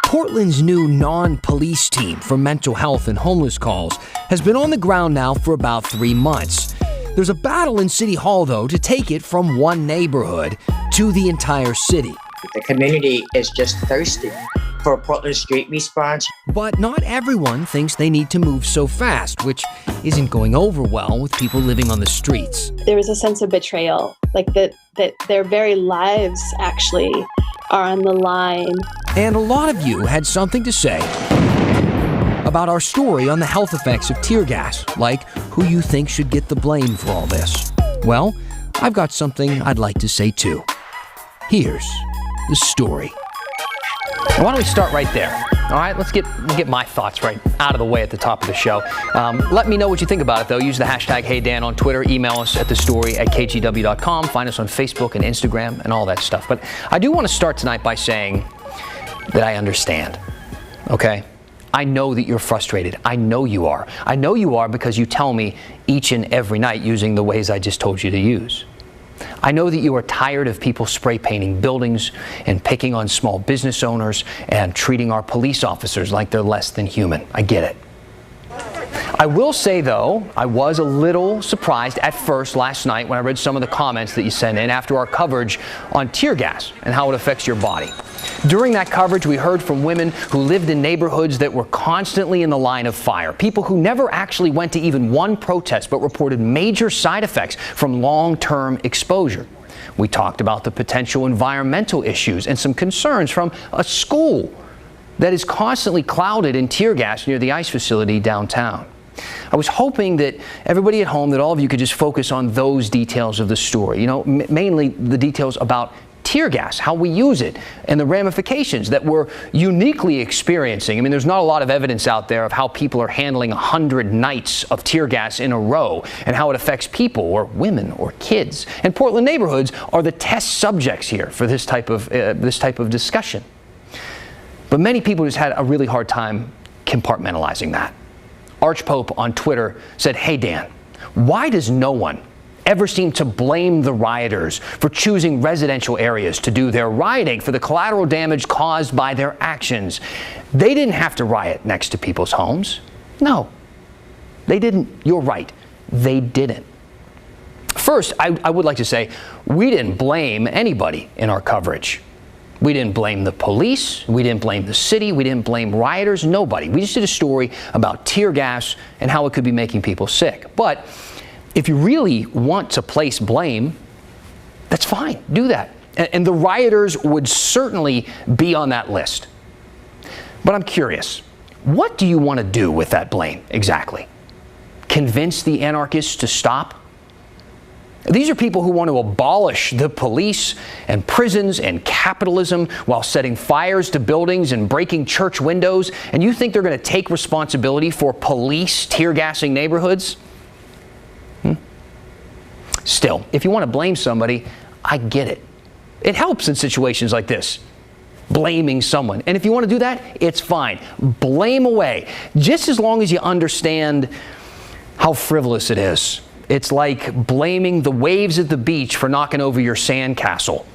Portland's new non-police team for mental health and homeless calls has been on the ground now for about 3 months. There's a battle in City Hall, though, to take it from one neighborhood to the entire city. The community is just thirsty for a Portland Street response. But not everyone thinks they need to move so fast, which isn't going over well with people living on the streets. There was a sense of betrayal, like that their very lives actually are on the line. And a lot of you had something to say about our story on the health effects of tear gas, like who you think should get the blame for all this. Well, I've got something I'd like to say too. Here's the story. Why don't we start right there? All right, let's get my thoughts right out of the way at the top of the show. Let me know what you think about it, though. Use the hashtag HeyDan on Twitter. Email us at thestory@kgw.com. Find us on Facebook and Instagram and all that stuff. But I do want to start tonight by saying that I understand, okay? I know that you're frustrated. I know you are. I know you are because you tell me each and every night using the ways I just told you to use. I know that you are tired of people spray painting buildings and picking on small business owners and treating our police officers like they're less than human. I get it. I will say, though, I was a little surprised at first last night when I read some of the comments that you sent in after our coverage on tear gas and how it affects your body. During that coverage, we heard from women who lived in neighborhoods that were constantly in the line of fire, people who never actually went to even one protest but reported major side effects from long-term exposure. We talked about the potential environmental issues and some concerns from a school that is constantly clouded in tear gas near the ice facility downtown. I was hoping that everybody at home, that all of you could just focus on those details of the story, mainly the details about tear gas, how we use it, and the ramifications that we're uniquely experiencing. I mean, there's not a lot of evidence out there of how people are handling 100 nights of tear gas in a row and how it affects people or women or kids. And Portland neighborhoods are the test subjects here for this type of discussion. But many people just had a really hard time compartmentalizing that. Archpope on Twitter said, "Hey Dan, why does no one ever seem to blame the rioters for choosing residential areas to do their rioting for the collateral damage caused by their actions? They didn't have to riot next to people's homes." No, they didn't. You're right. They didn't. First, I would like to say we didn't blame anybody in our coverage. We didn't blame the police. We didn't blame the city. We didn't blame rioters. Nobody. We just did a story about tear gas and how it could be making people sick. But if you really want to place blame, that's fine. Do that. And the rioters would certainly be on that list. But I'm curious, what do you want to do with that blame exactly? Convince the anarchists to stop? These are people who want to abolish the police and prisons and capitalism while setting fires to buildings and breaking church windows, and you think they're going to take responsibility for police tear gassing neighborhoods? Still, if you want to blame somebody, I get it. It helps in situations like this, blaming someone. And if you want to do that, it's fine. Blame away, just as long as you understand how frivolous it is. It's like blaming the waves at the beach for knocking over your sandcastle.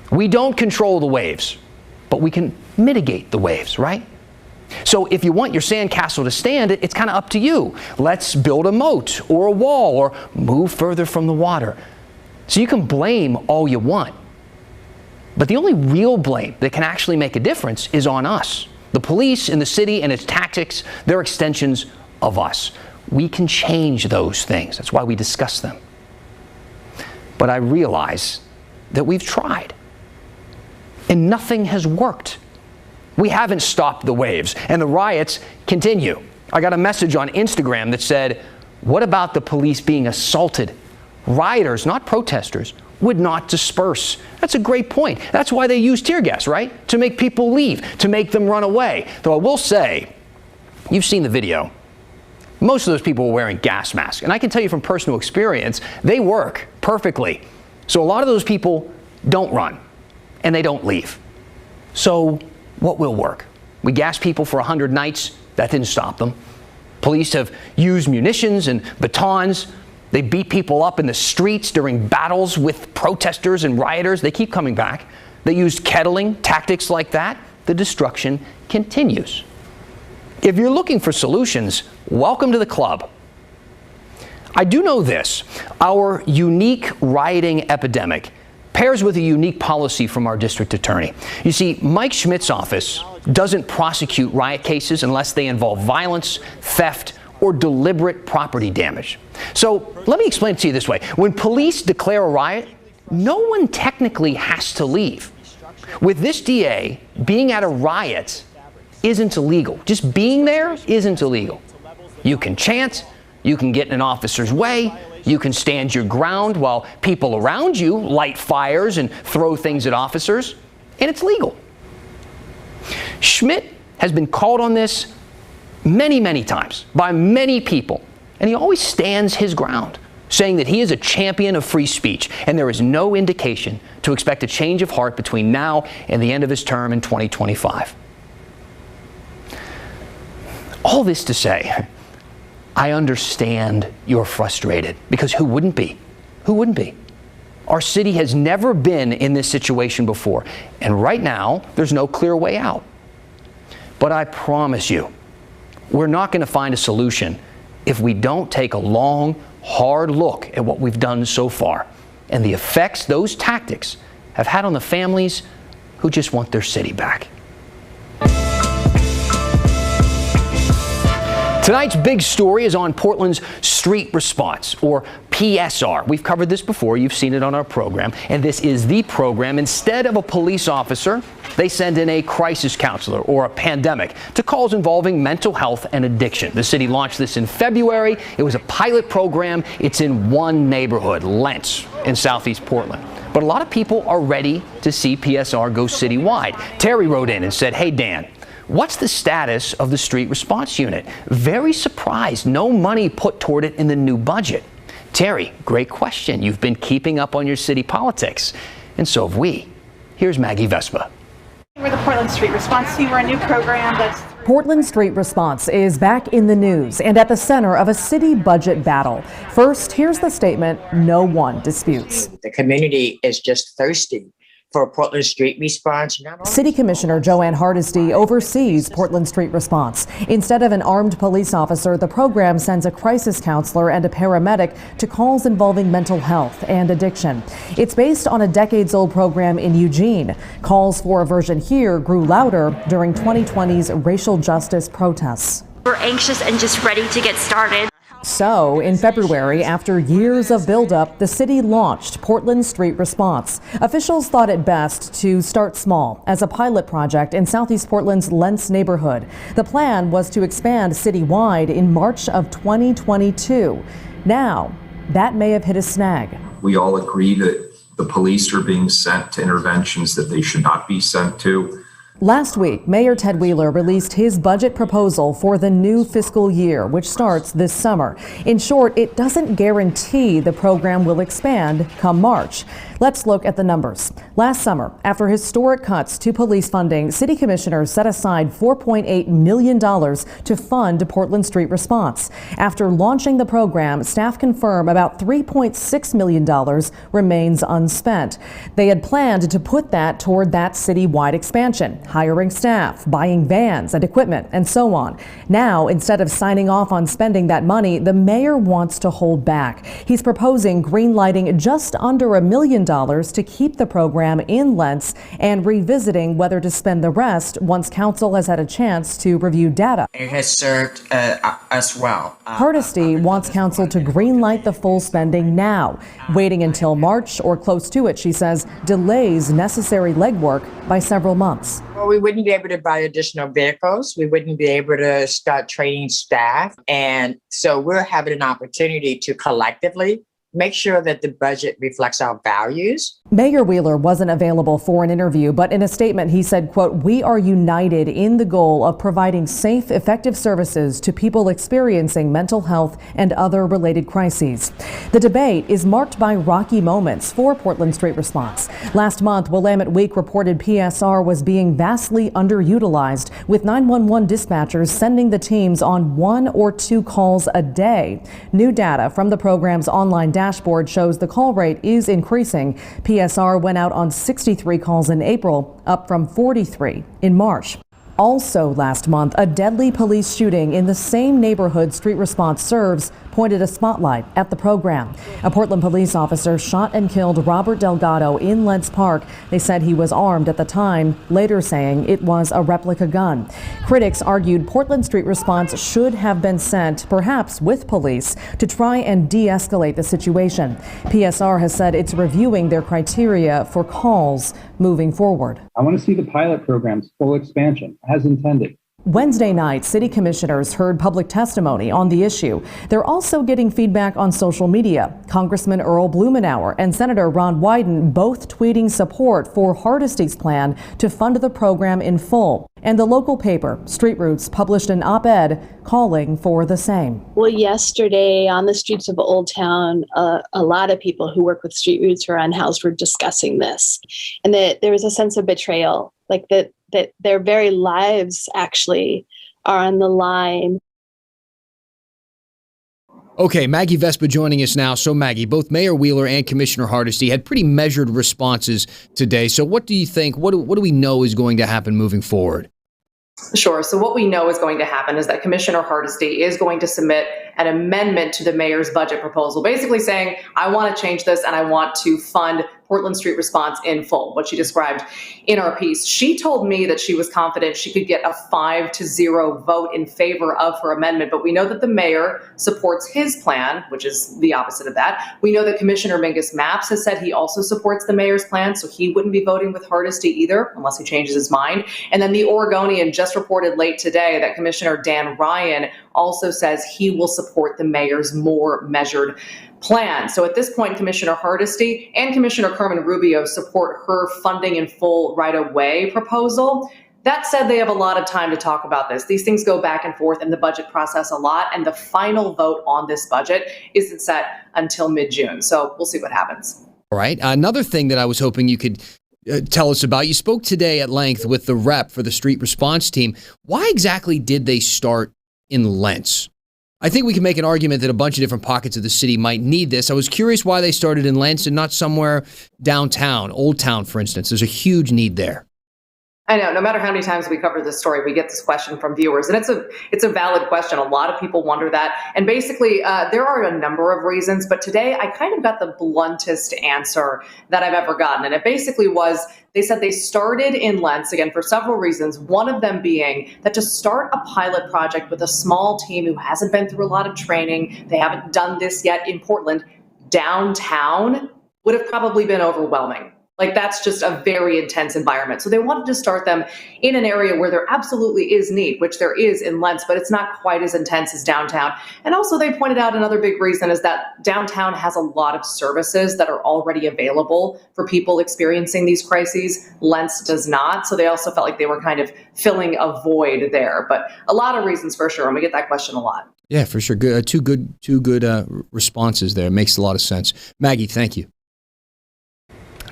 We don't control the waves, but we can mitigate the waves, right? So if you want your sandcastle to stand, it's kind of up to you. Let's build a moat or a wall or move further from the water. So you can blame all you want. But the only real blame that can actually make a difference is on us. The police and the city and its tactics, they're extensions of us. We can change those things. That's why we discuss them. But I realize that we've tried, and nothing has worked. We haven't stopped the waves, and the riots continue. I got a message on Instagram that said, "What about the police being assaulted? Rioters, not protesters, would not disperse." That's a great point. That's why they use tear gas, right? To make people leave, to make them run away. Though I will say, you've seen the video. Most of those people were wearing gas masks. And I can tell you from personal experience, they work perfectly. So a lot of those people don't run and they don't leave. So what will work? We gassed people for 100 nights. That didn't stop them. Police have used munitions and batons. They beat people up in the streets during battles with protesters and rioters. They keep coming back. They used kettling, tactics like that. the destruction continues. If you're looking for solutions, welcome to the club. I do know this: our unique rioting epidemic pairs with a unique policy from our district attorney. You see, Mike Schmidt's office doesn't prosecute riot cases unless they involve violence, theft, or deliberate property damage. So let me explain it to you this way. When police declare a riot, no one technically has to leave. With this DA, being at a riot isn't illegal. Just being there isn't illegal. You can chant, you can get in an officer's way, you can stand your ground while people around you light fires and throw things at officers, and it's legal. Schmidt has been called on this many, many times by many people, and he always stands his ground, saying that he is a champion of free speech, and there is no indication to expect a change of heart between now and the end of his term in 2025. All this to say, I understand you're frustrated, because who wouldn't be? Who wouldn't be? Our city has never been in this situation before, and right now, there's no clear way out. But I promise you, we're not going to find a solution if we don't take a long, hard look at what we've done so far and the effects those tactics have had on the families who just want their city back. Tonight's big story is on Portland's street response, or PSR. We've covered this before. You've seen it on our program. And this is the program. Instead of a police officer, they send in a crisis counselor or a pandemic to calls involving mental health and addiction. The city launched this in February. It was a pilot program. It's in one neighborhood, Lentz, in southeast Portland. But a lot of people are ready to see PSR go citywide. Terry wrote in and said, "Hey, Dan, what's the status of the street response unit? Very surprised no money put toward it in the new budget." Terry, great question. You've been keeping up on your city politics, and so have we. Here's Maggie Vespa. We're the Portland Street Response Team. We're a new program that's... Portland Street Response is back in the news and at the center of a city budget battle. First, here's the statement no one disputes. The community is just thirsty for a Portland Street Response. City Commissioner Joanne Hardesty oversees Portland Street Response. Instead of an armed police officer, the program sends a crisis counselor and a paramedic to calls involving mental health and addiction. It's based on a decades-old program in Eugene. Calls for a version here grew louder during 2020's racial justice protests. We're anxious and just ready to get started. So, in February, after years of buildup, the city launched Portland Street Response. Officials thought it best to start small as a pilot project in southeast Portland's Lentz neighborhood. The plan was to expand citywide in March of 2022. Now, that may have hit a snag. We all agree that the police are being sent to interventions that they should not be sent to. Last week, Mayor Ted Wheeler released his budget proposal for the new fiscal year, which starts this summer. In short, it doesn't guarantee the program will expand come March. Let's look at the numbers. Last summer, after historic cuts to police funding, city commissioners set aside $4.8 million to fund Portland Street Response. After launching the program, staff confirm about $3.6 million remains unspent. They had planned to put that toward that citywide expansion, hiring staff, buying vans and equipment, and so on. Now, instead of signing off on spending that money, the mayor wants to hold back. He's proposing greenlighting just under $1 million to keep the program in Lentz and revisiting whether to spend the rest once council has had a chance to review data. It has served us well. Hardesty wants council to greenlight the full spending now. Waiting until March or close to it, she says, delays necessary legwork by several months. Well, we wouldn't be able to buy additional vehicles. We wouldn't be able to start training staff. And so we're having an opportunity to collectively make sure that the budget reflects our values. Mayor Wheeler wasn't available for an interview, but in a statement he said, quote, "We are united in the goal of providing safe, effective services to people experiencing mental health and other related crises." The debate is marked by rocky moments for Portland Street Response. Last month, Willamette Week reported PSR was being vastly underutilized, with 911 dispatchers sending the teams on 1 or 2 calls a day. New data from the program's online dashboard shows the call rate is increasing. PSR went out on 63 calls in April, up from 43 in March. Also last month, a deadly police shooting in the same neighborhood Street Response serves pointed a spotlight at the program. A Portland police officer shot and killed Robert Delgado in Lentz Park. They said he was armed at the time, later saying it was a replica gun. Critics argued Portland Street Response should have been sent, perhaps with police, to try and de-escalate the situation. PSR has said it's reviewing their criteria for calls moving forward. I want to see the pilot program's full expansion, as intended. Wednesday night, city commissioners heard public testimony on the issue. They're also getting feedback on social media. Congressman Earl Blumenauer and Senator Ron Wyden both tweeting support for Hardesty's plan to fund the program in full. And the local paper, Street Roots, published an op-ed calling for the same. Well, yesterday on the streets of Old Town, a lot of people who work with Street Roots or unhoused were discussing this, and that there was a sense of betrayal, like that their very lives actually are on the line. Okay, Maggie Vespa joining us now. So Maggie, both Mayor Wheeler and Commissioner Hardesty had pretty measured responses today. So what do you think, what do we know is going to happen moving forward? Sure. So what we know is going to happen is that Commissioner Hardesty is going to submit an amendment to the mayor's budget proposal, basically saying, I want to change this and I want to fund Portland Street Response in full, what she described in our piece. She told me that she was confident she could get a 5-0 vote in favor of her amendment, but we know that the mayor supports his plan, which is the opposite of that. We know that Commissioner Mingus Mapps has said he also supports the mayor's plan, so he wouldn't be voting with Hardesty either, unless he changes his mind. And then the Oregonian just reported late today that Commissioner Dan Ryan also says he will support the mayor's more measured plan. So at this point, Commissioner Hardesty and Commissioner Carmen Rubio support her funding in full right-of-way proposal. That said, they have a lot of time to talk about this. These things go back and forth in the budget process a lot, and the final vote on this budget isn't set until mid-June. So we'll see what happens. All right. Another thing that I was hoping you could tell us about, you spoke today at length with the rep for the street response team. Why exactly did they start in Lentz? I think we can make an argument that a bunch of different pockets of the city might need this. I was curious why they started in Lentz and not somewhere downtown, Old Town, for instance. There's a huge need there. I know, no matter how many times we cover this story, we get this question from viewers, and it's a valid question. A lot of people wonder that. And basically, there are a number of reasons, but today I kind of got the bluntest answer that I've ever gotten. And it basically was, they said they started in Lentz, again, for several reasons, one of them being that to start a pilot project with a small team who hasn't been through a lot of training, they haven't done this yet in Portland, downtown would have probably been overwhelming. Like, that's just a very intense environment. So they wanted to start them in an area where there absolutely is need, which there is in Lentz, but it's not quite as intense as downtown. And also they pointed out another big reason is that downtown has a lot of services that are already available for people experiencing these crises. Lentz does not. So they also felt like they were kind of filling a void there. But a lot of reasons for sure. And we get that question a lot. Yeah, for sure. Good, two good responses there. Makes a lot of sense. Maggie, thank you.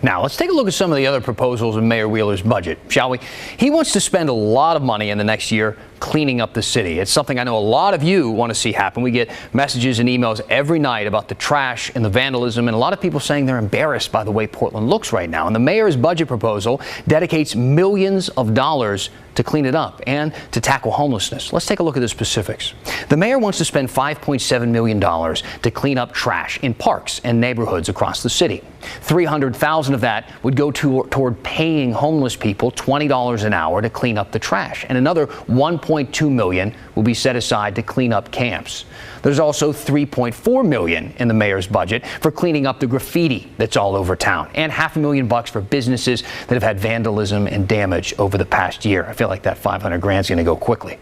Now, let's take a look at some of the other proposals in Mayor Wheeler's budget, shall we? He wants to spend a lot of money in the next year cleaning up the city. It's something I know a lot of you want to see happen. We get messages and emails every night about the trash and the vandalism, and a lot of people saying they're embarrassed by the way Portland looks right now. And the mayor's budget proposal dedicates millions of dollars to clean it up and to tackle homelessness. Let's take a look at the specifics. The mayor wants to spend $5.7 million to clean up trash in parks and neighborhoods across the city. $300,000 of that would go toward paying homeless people $20 an hour to clean up the trash, and another $1.2 million will be set aside to clean up camps. There's also $3.4 million in the mayor's budget for cleaning up the graffiti that's all over town, and $500,000 for businesses that have had vandalism and damage over the past year. I feel like that $500,000 is going to go quickly.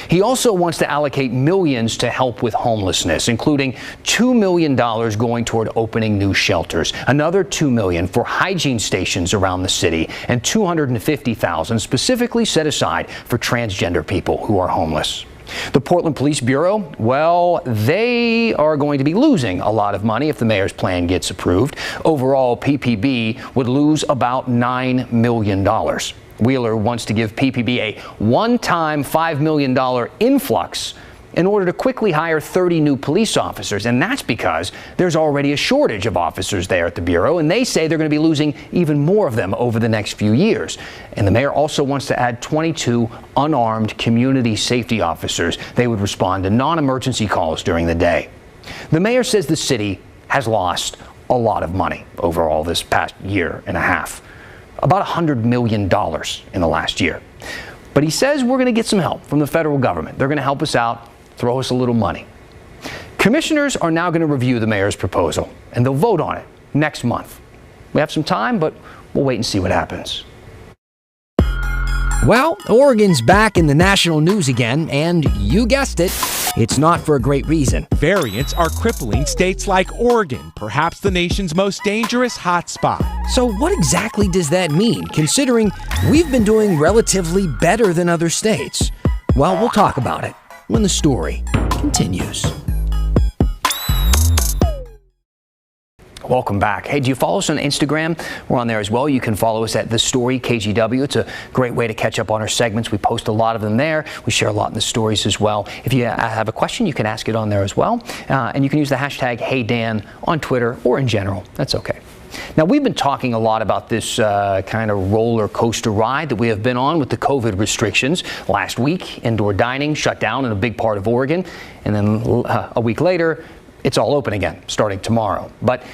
He also wants to allocate millions to help with homelessness, including $2 million going toward opening new shelters, another $2 million for hygiene stations around the city, and $250,000 specifically set aside for transgender people who are homeless. The Portland Police Bureau, well, they are going to be losing a lot of money if the mayor's plan gets approved. Overall, PPB would lose about $9 million. Wheeler wants to give PPB a one-time $5 million influx in order to quickly hire 30 new police officers. And that's because there's already a shortage of officers there at the Bureau, and they say they're going to be losing even more of them over the next few years. And the mayor also wants to add 22 unarmed community safety officers. They would respond to non-emergency calls during the day. The mayor says the city has lost a lot of money over all this past year and a half, about $100 million in the last year. But he says we're going to get some help from the federal government. They're going to help us out, throw us a little money. Commissioners are now going to review the mayor's proposal, and they'll vote on it next month. We have some time, but we'll wait and see what happens. Well, Oregon's back in the national news again, and you guessed it, it's not for a great reason. Variants are crippling states like Oregon, perhaps the nation's most dangerous hotspot. So what exactly does that mean, considering we've been doing relatively better than other states? Well, we'll talk about it when the story continues. Welcome back. Hey, do you follow us on Instagram? We're on there as well. You can follow us at The Story KGW. It's a great way to catch up on our segments. We post a lot of them there. We share a lot in the stories as well. If you have a question, you can ask it on there as well. And you can use the hashtag HeyDan on Twitter or in general. That's okay. Now, we've been talking a lot about this kind of roller coaster ride that we have been on with the COVID restrictions. Last week, indoor dining shut down in a big part of Oregon. And then a week later, it's all open again, starting tomorrow. But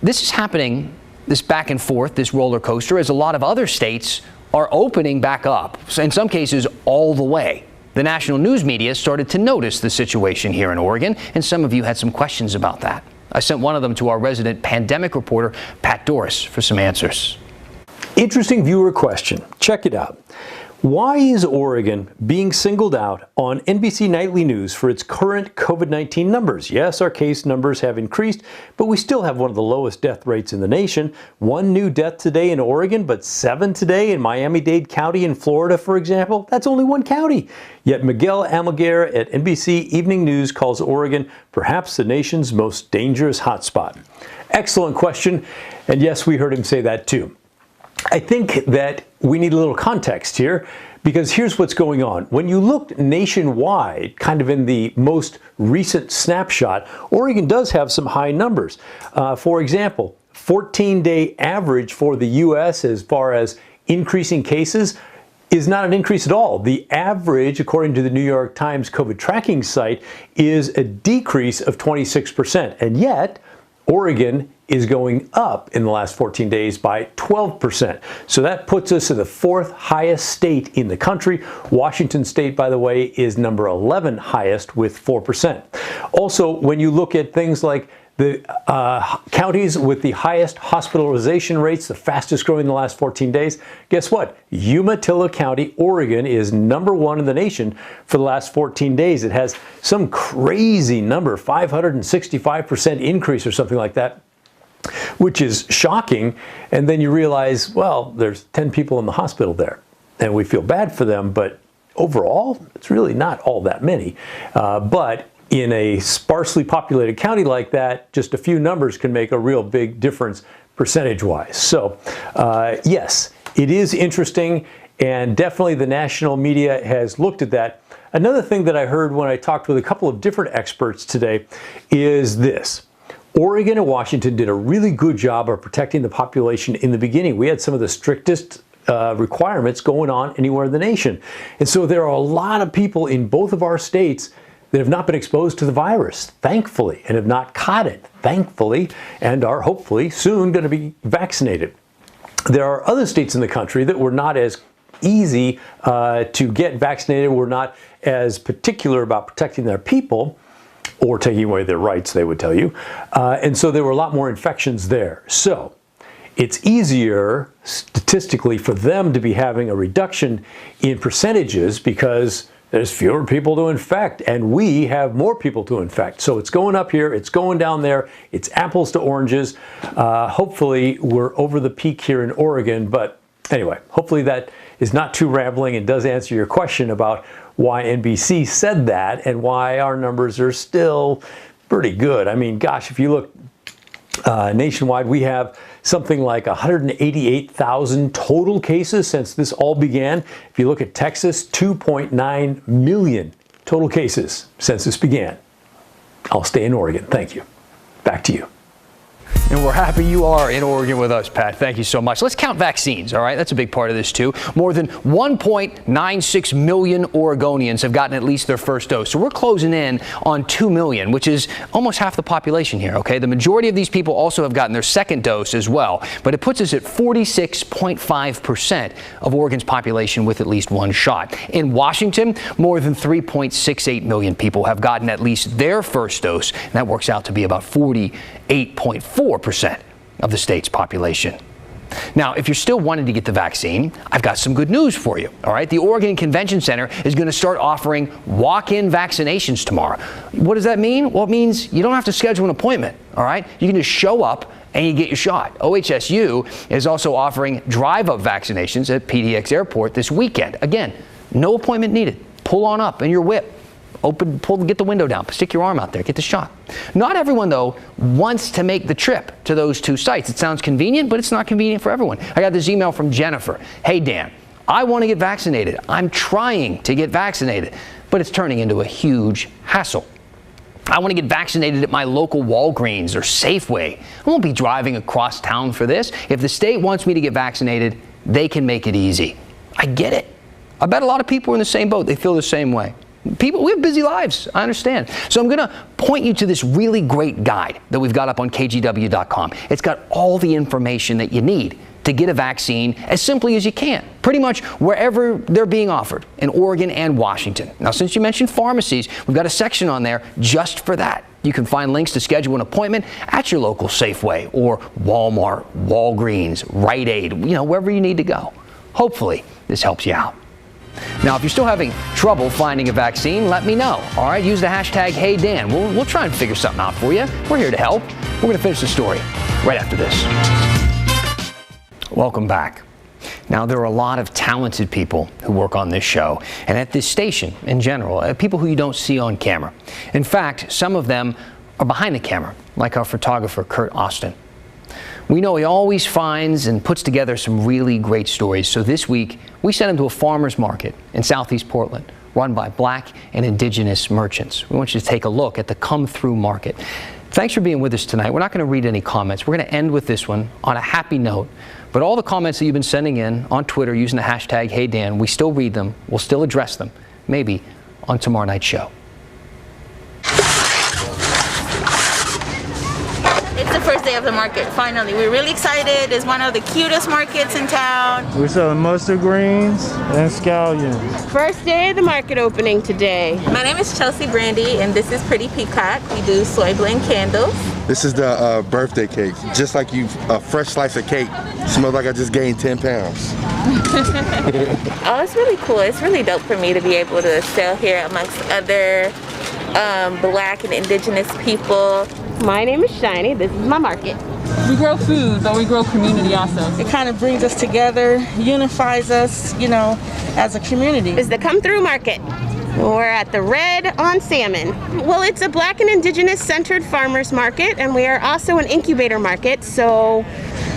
this is happening, this back and forth, this roller coaster, as a lot of other states are opening back up, in some cases all the way. The national news media started to notice the situation here in Oregon, and some of you had some questions about that. I sent one of them to our resident pandemic reporter, Pat Doris, for some answers. Interesting viewer question. Check it out. Why is Oregon being singled out on NBC Nightly News for its current COVID-19 numbers? Yes, our case numbers have increased, but we still have one of the lowest death rates in the nation. 1 new death today in Oregon, but 7 today in Miami-Dade County in Florida, for example. That's only one county. Yet Miguel Almaguer at NBC Evening News calls Oregon perhaps the nation's most dangerous hotspot. Excellent question, and yes, we heard him say that too. I think that we need a little context here, because here's what's going on. When you look nationwide, kind of in the most recent snapshot, Oregon does have some high numbers. For example, 14-day average for the U.S. as far as increasing cases is not an increase at all. The average, according to the New York Times COVID tracking site, is a decrease of 26%. And yet, Oregon is going up in the last 14 days by 12%. So that puts us in the 4th highest state in the country. Washington State, by the way, is number 11 highest with 4%. Also, when you look at things like the counties with the highest hospitalization rates, the fastest growing in the last 14 days, guess what? Umatilla County, Oregon is number 1 in the nation for the last 14 days. It has some crazy number, 565% increase or something like that, which is shocking. And then you realize, well, there's 10 people in the hospital there, and we feel bad for them, but overall, it's really not all that many. But in a sparsely populated county like that, just a few numbers can make a real big difference percentage-wise. So, yes, it is interesting, and definitely the national media has looked at that. Another thing that I heard when I talked with a couple of different experts today is this. Oregon and Washington did a really good job of protecting the population in the beginning. We had some of the strictest requirements going on anywhere in the nation. And so there are a lot of people in both of our states that have not been exposed to the virus, thankfully, and have not caught it, thankfully, and are hopefully soon going to be vaccinated. There are other states in the country that were not as easy to get vaccinated, were not as particular about protecting their people, or taking away their rights, they would tell you. And so there were a lot more infections there. So it's easier statistically for them to be having a reduction in percentages because there's fewer people to infect, and we have more people to infect. So it's going up here, it's going down there, it's apples to oranges. Hopefully we're over the peak here in Oregon, but anyway, hopefully that is not too rambling and does answer your question about why NBC said that and why our numbers are still pretty good. I mean, gosh, if you look nationwide, we have something like 188,000 total cases since this all began. If you look at Texas, 2.9 million total cases since this began. I'll stay in Oregon. Thank you. Back to you. And we're happy you are in Oregon with us, Pat. Thank you so much. Let's count vaccines, all right? That's a big part of this, too. More than 1.96 million Oregonians have gotten at least their first dose. So we're closing in on 2 million, which is almost half the population here, okay? The majority of these people also have gotten their second dose as well. But it puts us at 46.5% of Oregon's population with at least one shot. In Washington, more than 3.68 million people have gotten at least their first dose. And that works out to be about 48.4% of the state's population. Now, if you're still wanting to get the vaccine, I've got some good news for you. All right, the Oregon Convention Center is going to start offering walk-in vaccinations tomorrow. What does that mean? Well, it means you don't have to schedule an appointment. All right, you can just show up and you get your shot. OHSU is also offering drive-up vaccinations at PDX Airport this weekend. Again, no appointment needed. Pull on up in your whip. Get the window down, stick your arm out there, get the shot. Not everyone, though, wants to make the trip to those two sites. It sounds convenient, but it's not convenient for everyone. I got this email from Jennifer. Hey, Dan, I want to get vaccinated. I'm trying to get vaccinated, but it's turning into a huge hassle. I want to get vaccinated at my local Walgreens or Safeway. I won't be driving across town for this. If the state wants me to get vaccinated, they can make it easy. I get it. I bet a lot of people are in the same boat. They feel the same way. People, we have busy lives. I understand. So I'm going to point you to this really great guide that we've got up on kgw.com. It's got all the information that you need to get a vaccine as simply as you can, pretty much wherever they're being offered in Oregon and Washington. Now, since you mentioned pharmacies, we've got a section on there just for that. You can find links to schedule an appointment at your local Safeway or Walmart, Walgreens, Rite Aid, wherever you need to go. Hopefully, this helps you out. Now, if you're still having trouble finding a vaccine, let me know. All right, use the hashtag HeyDan. We'll try and figure something out for you. We're here to help. We're going to finish the story right after this. Welcome back. Now, there are a lot of talented people who work on this show and at this station in general, people who you don't see on camera. In fact, some of them are behind the camera, like our photographer, Kurt Austin. We know he always finds and puts together some really great stories. So this week, we sent him to a farmer's market in Southeast Portland, run by Black and Indigenous merchants. We want you to take a look at the Come Through Market. Thanks for being with us tonight. We're not going to read any comments. We're going to end with this one on a happy note. But all the comments that you've been sending in on Twitter using the hashtag HeyDan, we still read them. We'll still address them, maybe on tomorrow night's show. It's the first day of the market, finally. We're really excited. It's one of the cutest markets in town. We're selling mustard greens and scallions. First day of the market opening today. My name is Chelsea Brandy, and this is Pretty Peacock. We do soy blend candles. This is the birthday cake. Just like a fresh slice of cake. Smells like I just gained 10 pounds. Oh, it's really cool. It's really dope for me to be able to sell here amongst other Black and Indigenous people. My name is Shiny. This is my market. We grow food, but we grow community also. It kind of brings us together, unifies us, as a community. It's the Come Through Market. We're at the Red on Salmon. Well, it's a Black and Indigenous centered farmers market, and we are also an incubator market. So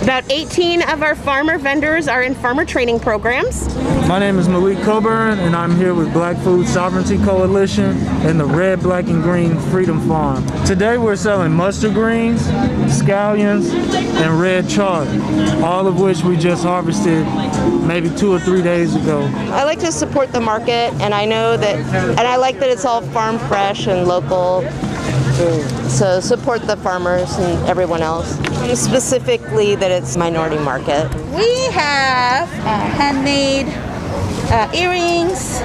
about 18 of our farmer vendors are in farmer training programs. My name is Malik Coburn, and I'm here with Black Food Sovereignty Coalition and the Red, Black, and Green Freedom Farm. Today we're selling mustard greens, scallions, and red chard, all of which we just harvested maybe 2 or 3 days ago. I like to support the market, and I know that, and I like that it's all farm fresh and local. So support the farmers and everyone else. Specifically that it's minority market. We have handmade earrings,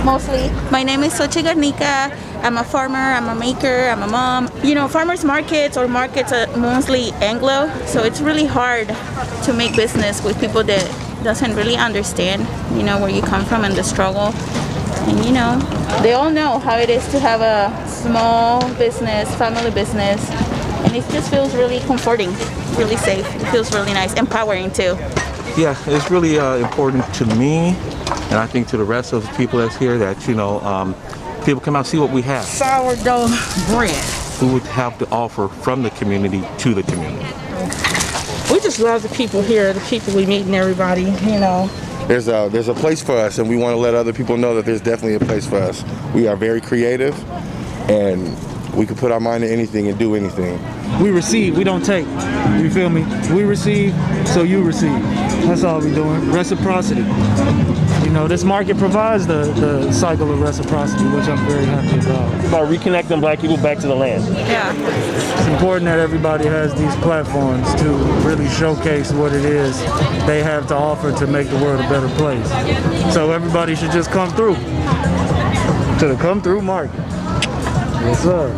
mostly. My name is Xochitl Garnica. I'm a farmer, I'm a maker, I'm a mom. Farmers markets or markets are mostly Anglo, so it's really hard to make business with people that doesn't really understand, where you come from and the struggle. And they all know how it is to have a small business, family business, and it just feels really comforting, really safe. It feels really nice, empowering too. Yeah, it's really important to me, and I think to the rest of the people that's here that, people come out and see what we have. Sourdough bread. We would have to offer from the community to the community. We just love the people here, the people we meet and everybody, there's a place for us, and we want to let other people know that there's definitely a place for us. We are very creative, and we can put our mind to anything and do anything. We receive, we don't take. You feel me? We receive, so you receive. That's all we're doing. Reciprocity. You know, this market provides the cycle of reciprocity, which I'm very happy about. About reconnecting black people back to the land. Yeah. It's important that everybody has these platforms to really showcase what it is they have to offer to make the world a better place. So everybody should just come through to the come through market. Yes, sir.